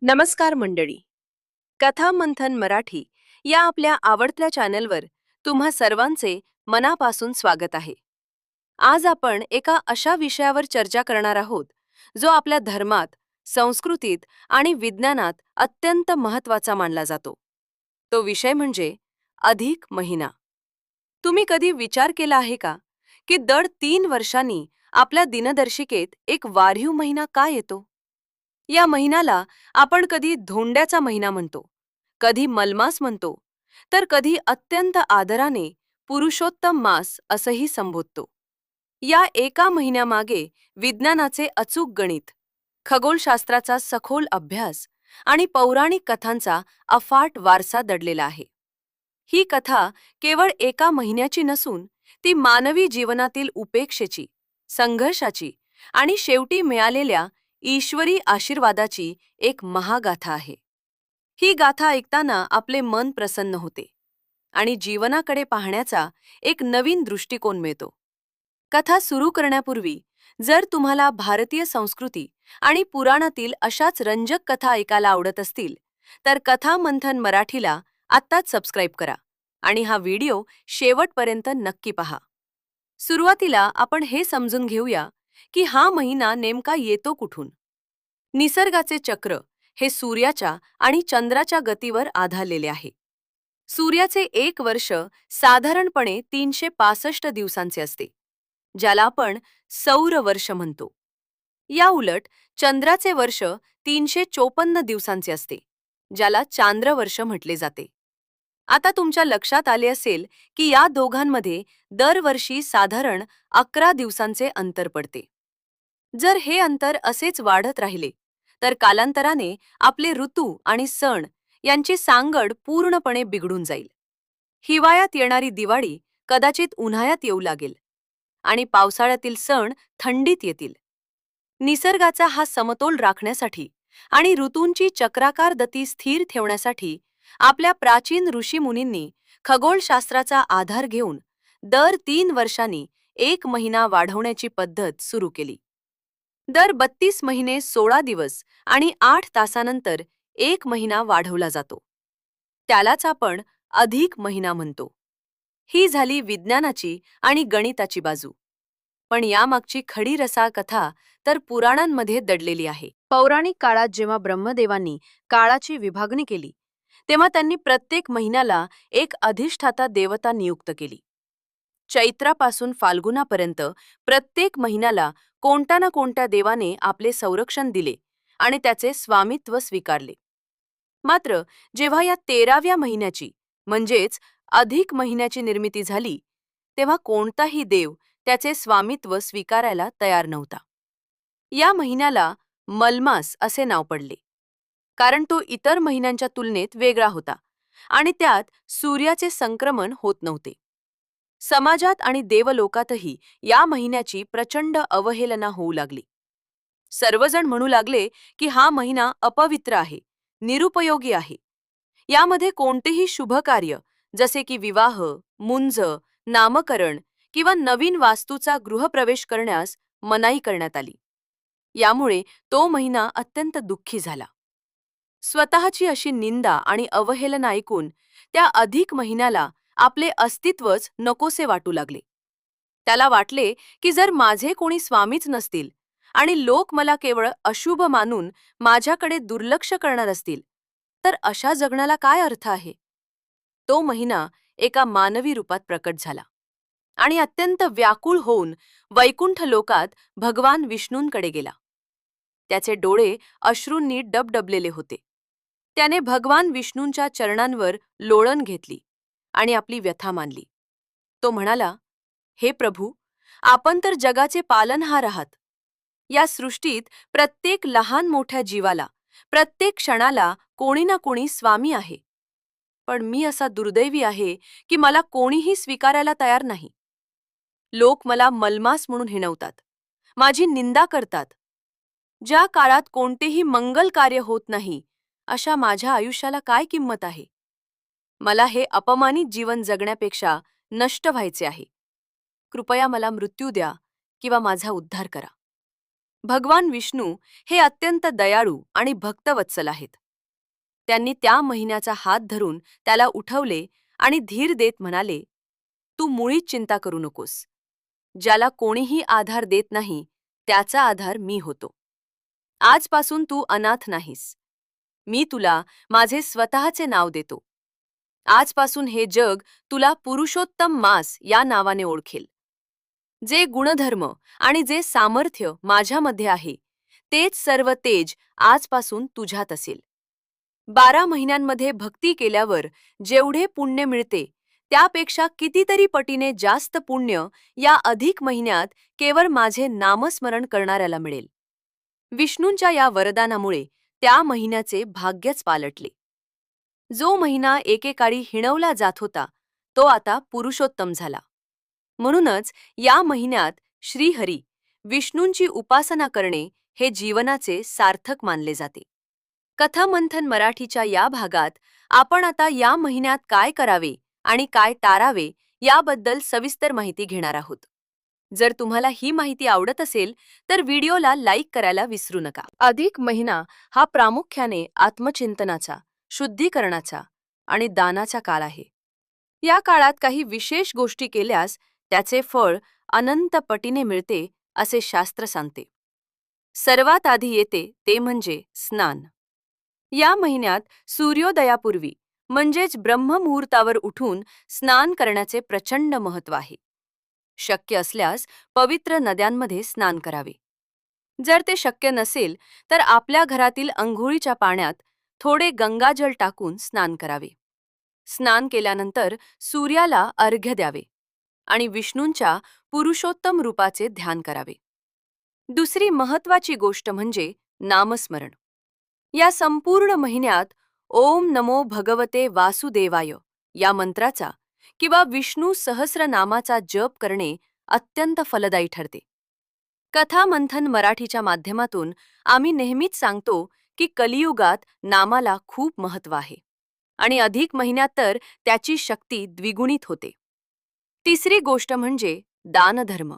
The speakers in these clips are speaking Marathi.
नमस्कार मंडळी. कथा मंथन मराठी या आपल्या आवडत्या चॅनलवर तुम्हा सर्वांचे मनापासून स्वागत आहे. आज आपण एका अशा विषयावर चर्चा करणार आहोत जो आपल्या धर्मात, संस्कृतीत आणि विज्ञानात अत्यंत महत्त्वाचा मानला जातो. तो विषय म्हणजे अधिक महिना. तुम्ही कधी विचार केला आहे का की दर 3 वर्षांनी आपल्या दिनदर्शिकेत एक वाऱ्हीव महिना का येतो? या महिन्याला आपण कधी धोंड्याचा महिना म्हणतो, कधी मलमास म्हणतो, तर कधी अत्यंत आदराने पुरुषोत्तम मास असंही संबोधतो. या एका महिन्यामागे विज्ञानाचे अचूक गणित, खगोलशास्त्राचा सखोल अभ्यास आणि पौराणिक कथांचा अफाट वारसा दडलेला आहे. ही कथा केवळ एका महिन्याची नसून ती मानवी जीवनातील उपेक्षेची, संघर्षाची आणि शेवटी मिळालेल्या ईश्वरी आशीर्वादाची एक महागाथा आहे. ही गाथा ऐकताना आपले मन प्रसन्न होते आणि जीवनाकडे पाहण्याचा एक नवीन दृष्टिकोन मिळतो. कथा सुरू करण्यापूर्वी जर तुम्हाला भारतीय संस्कृती आणि पुराणातील अशाच रंजक कथा ऐकायला आवडत असतील तर कथा मंथन मराठीला आत्ताच सबस्क्राईब करा आणि हा व्हिडिओ शेवटपर्यंत नक्की पहा. सुरुवातीला आपण हे समजून घेऊया की हा महिना नेमका येतो कुठून. निसर्गाचे चक्र हे सूर्याच्या आणि चंद्राच्या गतीवर आधारलेले आहे. सूर्याचे एक वर्ष साधारणपणे 365 दिवसांचे असते, ज्याला आपण सौर वर्ष म्हणतो. या उलट चंद्राचे वर्ष 354 दिवसांचे असते, ज्याला चांद्रवर्ष म्हटले जाते. आता तुमच्या लक्षात आले असेल की या दोघांमध्ये दरवर्षी साधारण 11 दिवसांचे अंतर पडते. जर हे अंतर असेच वाढत राहिले तर कालांतराने आपले ऋतू आणि सण यांची सांगड पूर्णपणे बिघडून जाईल. हिवाळ्यात येणारी दिवाळी कदाचित उन्हाळ्यात येऊ लागेल आणि पावसाळ्यातील सण थंडीत येतील. निसर्गाचा हा समतोल राखण्यासाठी आणि ऋतूंची चक्राकार गती स्थिर ठेवण्यासाठी आपल्या प्राचीन ऋषीमुनींनी खगोलशास्त्राचा आधार घेऊन दर 3 वर्षांनी एक महिना वाढवण्याची पद्धत सुरू केली. दर 32 महिने 16 दिवस आणि 8 तासानंतर एक महिना वाढवला जातो. त्यालाच आपण अधिक महिना म्हणतो. ही झाली विज्ञानाची आणि गणिताची बाजू. पण यामागची खडी रसाळ कथा तर पुराणांमध्ये दडलेली आहे. पौराणिक काळात जेव्हा ब्रह्मदेवांनी काळाची विभागणी केली, तेव्हा त्यांनी प्रत्येक महिन्याला एक अधिष्ठाता देवता नियुक्त केली. चैत्रापासून फाल्गुनापर्यंत प्रत्येक महिन्याला कोणत्या ना कोणत्या देवाने आपले संरक्षण दिले आणि त्याचे स्वामित्व स्वीकारले. मात्र जेव्हा या 13व्या महिन्याची म्हणजेच अधिक महिन्याची निर्मिती झाली, तेव्हा कोणताही देव त्याचे स्वामित्व स्वीकारायला तयार नव्हता. या महिन्याला मलमास असे नाव पडले, कारण तो इतर महिन्यांच्या तुलनेत वेगळा होता आणि त्यात सूर्याचे संक्रमण होत नव्हते. समाजात आणि देवलोकातही या महिन्याची प्रचंड अवहेलना होऊ लागली. सर्वजण म्हणू लागले की हा महिना अपवित्र आहे, निरुपयोगी आहे. यामध्ये कोणतेही शुभ कार्य जसे की विवाह, मुंज, नामकरण किंवा नवीन वास्तूचा गृहप्रवेश करण्यास मनाई करण्यात आली. यामुळे तो महिना अत्यंत दुःखी झाला. स्वतःची अशी निंदा आणि अवहेलना ऐकून त्या अधिक महिन्याला आपले अस्तित्वच नकोसे वाटू लागले. त्याला वाटले की जर माझे कोणी स्वामीच नसतील आणि लोक मला केवळ अशुभ मानून माझ्याकडे दुर्लक्ष करणार असतील, तर अशा जगण्याला काय अर्थ आहे. तो महिना एका मानवी रूपात प्रकट झाला आणि अत्यंत व्याकुळ होऊन वैकुंठ लोकात भगवान विष्णूंकडे गेला. त्याचे डोळे अश्रूंनी डबडबलेले होते. त्याने भगवान विष्णूंच्या चरणांवर लोळण घेतली आणि आपली व्यथा मांडली. तो म्हणाला, हे प्रभू, आपण तर जगाचे पालनहार आहात. या सृष्टीत प्रत्येक लहान मोठ्या जीवाला, प्रत्येक क्षणाला कोणी ना कोणी स्वामी आहे. पण मी असा दुर्दैवी आहे की मला कोणीही स्वीकारायला तयार नाही. लोक मला मलमास म्हणून हिणवतात, माझी निंदा करतात. ज्या काळात कोणतेही मंगल कार्य होत नाही, अशा माझ्या आयुष्याला काय किंमत आहे. मला हे अपमानित जीवन जगण्यापेक्षा नष्ट व्हायचे आहे. कृपया मला मृत्यू द्या किंवा माझा उद्धार करा. भगवान विष्णू हे अत्यंत दयाळू आणि भक्तवत्सल आहेत. त्यांनी त्या महिन्याचा हात धरून त्याला उठवले आणि धीर देत म्हणाले, "तू मुळीच चिंता करू नकोस. ज्याला कोणीही आधार देत नाही, त्याचा आधार मी होतो. आजपासून तू अनाथ नाहीस. मी तुला माझे स्वतःचे नाव देतो. आजपासून हे जग तुला पुरुषोत्तम मास या नावाने ओळखेल. जे गुणधर्म आणि जे सामर्थ्य माझ्यामध्ये आहे, तेच सर्व तेज आजपासून तुझ्यात असेल. 12 महिन्यांमध्ये भक्ती केल्यावर जेवढे पुण्य मिळते, त्यापेक्षा कितीतरी पटीने जास्त पुण्य या अधिक महिन्यात केवळ माझे नामस्मरण करणाऱ्याला मिळेल." विष्णूंच्या या वरदानामुळे त्या महिन्याचे भाग्यच पालटले. जो महिना एकेकाळी हिणवला जात होता, तो आता पुरुषोत्तम झाला. म्हणूनच या महिन्यात श्रीहरी, विष्णूंची उपासना करणे हे जीवनाचे सार्थक मानले जाते. कथामंथन मराठीच्या या भागात आपण आता या महिन्यात काय करावे आणि काय टाळावे याबद्दल सविस्तर माहिती घेणार आहोत. जर तुम्हाला ही माहिती आवडत असेल तर व्हिडिओला लाईक करायला विसरू नका. अधिक महिना हा प्रामुख्याने आत्मचिंतनाचा, शुद्धीकरणाचा आणि दानाचा काळ आहे. या काळात काही विशेष गोष्टी केल्यास त्याचे फळ अनंत पटीने मिळते असे शास्त्र सांगते. सर्वात आधी येते ते म्हणजे स्नान. या महिन्यात सूर्योदयापूर्वी म्हणजेच ब्रह्ममुहूर्तावर उठून स्नान करण्याचे प्रचंड महत्त्व आहे. शक्य असल्यास पवित्र नद्यांमध्ये स्नान करावे. जर ते शक्य नसेल तर आपल्या घरातील अंघोळीच्या पाण्यात थोडे गंगाजल टाकून स्नान करावे. स्नान केल्यानंतर सूर्याला अर्घ्य द्यावे आणि विष्णूंच्या पुरुषोत्तम रूपाचे ध्यान करावे. दुसरी महत्त्वाची गोष्ट म्हणजे नामस्मरण. या संपूर्ण महिन्यात ओम नमो भगवते वासुदेवाय या मंत्राचा किंवा विष्णू सहस्रनामाचा जप करणे अत्यंत फलदायी ठरते. कथामंथन मराठीच्या माध्यमातून आम्ही नेहमीच सांगतो की कलियुगात नामाला खूप महत्त्व आहे आणि अधिक महिन्यात तर त्याची शक्ती द्विगुणित होते. तिसरी गोष्ट म्हणजे दानधर्म.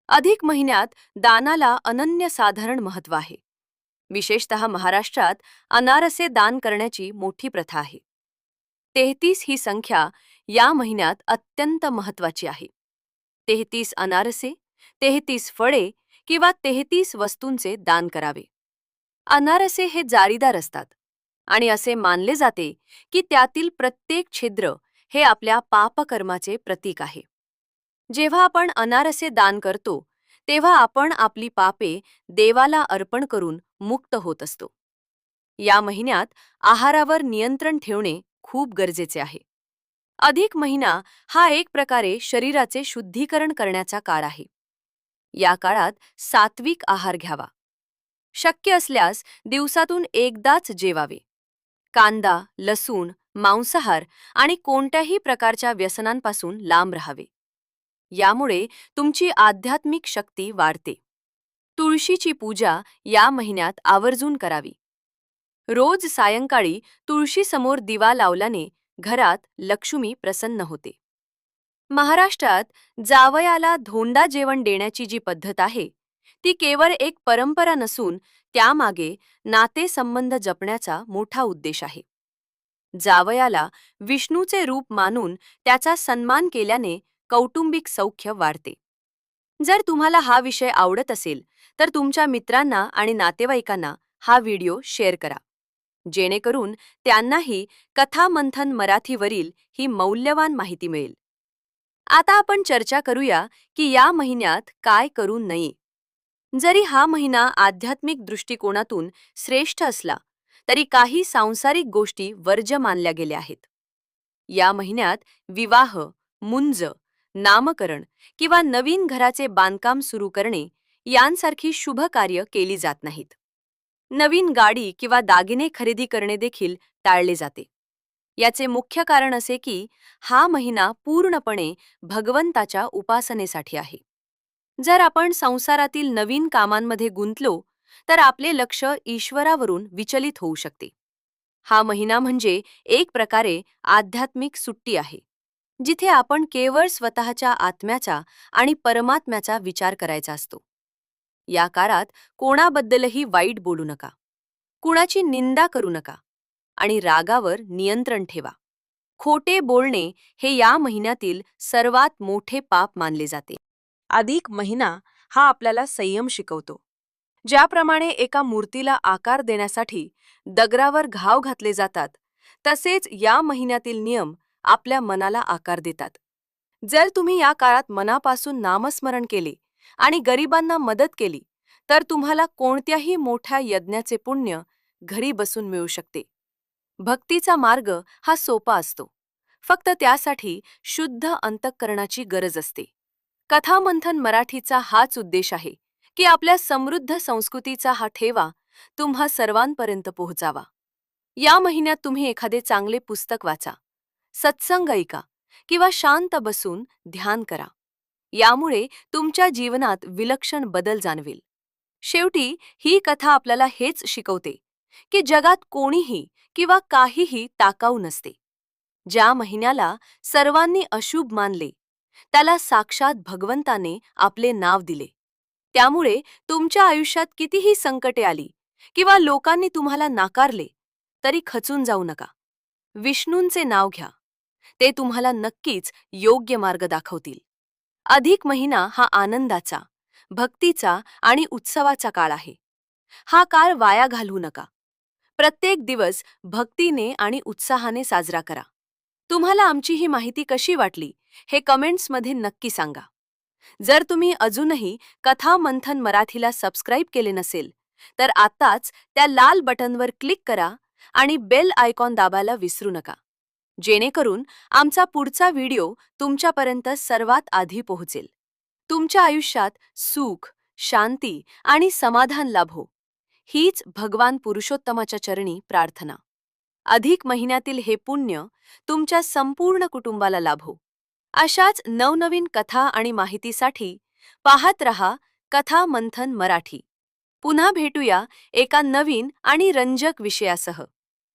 अधिक महिन्यात दानाला अनन्यसाधारण महत्त्व आहे. विशेषतः महाराष्ट्रात अनारसे दान करण्याची मोठी प्रथा आहे. 33 ही संख्या या महिन्यात अत्यंत महत्त्वाची आहे. 33 अनारसे, 33 फळे किंवा 33 वस्तूंचे दान करावे. अनारसे हे जाळीदार असतात आणि असे मानले जाते की त्यातील प्रत्येक छिद्र हे आपल्या पापकर्माचे प्रतीक आहे. जेव्हा आपण अनारसे दान करतो तेव्हा आपण आपली पापे देवाला अर्पण करून मुक्त होत असतो. या महिन्यात आहारावर नियंत्रण ठेवणे खूप गरजेचे आहे. अधिक महिना हा एक प्रकारे शरीराचे शुद्धीकरण करण्याचा काळ आहे. या काळात सात्विक आहार घ्यावा. शक्य असल्यास दिवसातून एकदाच जेवावे. कांदा, लसूण, मांसाहार आणि कोणत्याही प्रकारच्या व्यसनांपासून लांब राहावे. यामुळे तुमची आध्यात्मिक शक्ती वाढते. तुळशीची पूजा या महिन्यात आवर्जून करावी. रोज सायंकाळी तुळशीसमोर दिवा लावल्याने घरात लक्ष्मी प्रसन्न होते. महाराष्ट्रात जावयाला धोंडा जेवण देण्याची जी पद्धत आहे, ती केवळ एक परंपरा नसून त्यामागे नातेसंबंध जपण्याचा मोठा उद्देश आहे. जावयाला विष्णूचे रूप मानून त्याचा सन्मान केल्याने कौटुंबिक सौख्य वाढते. जर तुम्हाला हा विषय आवडत असेल तर तुमच्या मित्रांना आणि नातेवाईकांना हा व्हिडिओ शेअर करा, जेणेकरून त्यांनाही कथामंथन मराठीवरील ही मौल्यवान माहिती मिळेल. आता आपण चर्चा करूया की या महिन्यात काय करू नये. जरी हा महिना आध्यात्मिक दृष्टिकोनातून श्रेष्ठ असला तरी काही सांसारिक गोष्टी वर्ज्य मानल्या गेल्या आहेत. या महिन्यात विवाह, मुंज, नामकरण किंवा नवीन घराचे बांधकाम सुरू करणे यांसारखी शुभ कार्य केली जात नाहीत. नवीन गाडी किंवा दागिने खरेदी करणे देखील टाळले जाते. याचे मुख्य कारण असे की हा महिना पूर्णपणे भगवंताच्या उपासनेसाठी आहे. जर आपण संसारातील नवीन कामांमध्ये गुंतलो तर आपले लक्ष ईश्वरावरून विचलित होऊ शकते. हा महिना म्हणजे एक प्रकारे आध्यात्मिक सुट्टी आहे, जिथे आपण केवळ स्वतःच्या आत्म्याचा आणि परमात्म्याचा विचार करायचा असतो. या काळात कोणाबद्दलही वाईट बोलू नका, कुणाची निंदा करू नका आणि रागावर नियंत्रण ठेवा. खोटे बोलणे हे या महिन्यातील सर्वात मोठे पाप मानले जाते. अधिक महिना हा आपल्याला संयम शिकवतो. ज्याप्रमाणे एका मूर्तीला आकार देण्यासाठी दगडावर घाव घातले जातात, तसेच या महिन्यातील नियम आपल्या मनाला आकार देतात. जर तुम्ही या काळात मनापासून नामस्मरण केले आणि गरिबांना मदत केली, तर तुम्हाला कोणत्याही मोठ्या यज्ञाचे पुण्य घरी बसून मिळू शकते. भक्तीचा मार्ग हा सोपा असतो, फक्त त्यासाठी शुद्ध अंतःकरणाची गरज असते. कथामंथन मराठीचा हाच उद्देश आहे की आपल्या समृद्ध संस्कृतीचा हा ठेवा तुम्हा सर्वांपर्यंत पोहोचावा. या महिन्यात तुम्ही एखादे चांगले पुस्तक वाचा, सत्संग ऐका किंवा शांत बसून ध्यान करा. यामुळे तुमच्या जीवनात विलक्षण बदल जाणवेल. शेवटी ही कथा आपल्याला हेच शिकवते की जगात कोणीही किंवा काहीही टाकाऊ नसते. ज्या महिन्याला सर्वांनी अशुभ मानले, त्याला साक्षात भगवंताने आपले नाव दिले. त्यामुळे तुमच्या आयुष्यात कितीही संकटे आली किंवा लोकांनी तुम्हाला नाकारले, तरी खचून जाऊ नका. विष्णूंचे नाव घ्या, ते तुम्हाला नक्कीच योग्य मार्ग दाखवतील. अधिक महिना हा आनंदाचा, भक्तीचा आणि उत्सवाचा काळ आहे. हा काळ वाया घालवू नका. प्रत्येक दिवस भक्तीने आणि उत्साहाने साजरा करा. तुम्हाला आमची ही माहिती कशी वाटली हे कमेंट्समध्ये नक्की सांगा. जर तुम्ही अजूनही कथा मंथन मराठीला सबस्क्राईब केले नसेल, तर आत्ताच त्या लाल बटनवर क्लिक करा आणि बेल आयकॉन दाबायला विसरू नका, जेणेकरून आमचा पुढचा व्हिडिओ तुमच्यापर्यंत सर्वात आधी पोहोचेल. तुमच्या आयुष्यात सुख, शांती आणि समाधान लाभो, हीच भगवान पुरुषोत्तमाच्या चरणी प्रार्थना. अधिक महिन्यातील हे पुण्य तुमच्या संपूर्ण कुटुंबाला लाभो. अशाच नवनवीन कथा आणि माहितीसाठी पाहत रहा कथा मंथन मराठी. पुन्हा भेटूया एका नवीन आणि रंजक विषयासह.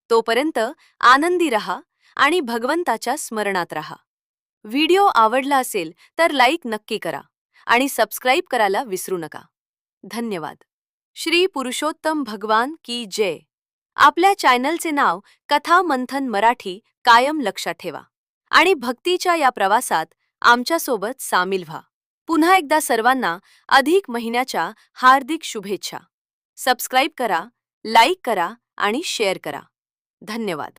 तोपर्यंत आनंदी रहा आणि भगवंताच्या स्मरणात रहा. व्हिडिओ आवडला असेल तर लाईक नक्की करा आणि सबस्क्राईब करायला विसरू नका. धन्यवाद. श्री पुरुषोत्तम भगवान की जय. आपल्या चॅनलचे नाव कथा मंथन मराठी कायम लक्षात ठेवा आणि भक्तीच्या या प्रवासात आमच्यासोबत सामील व्हा. पुन्हा एकदा सर्वांना अधिक महिन्याच्या हार्दिक शुभेच्छा. सबस्क्राईब करा, लाईक करा आणि शेअर करा. धन्यवाद.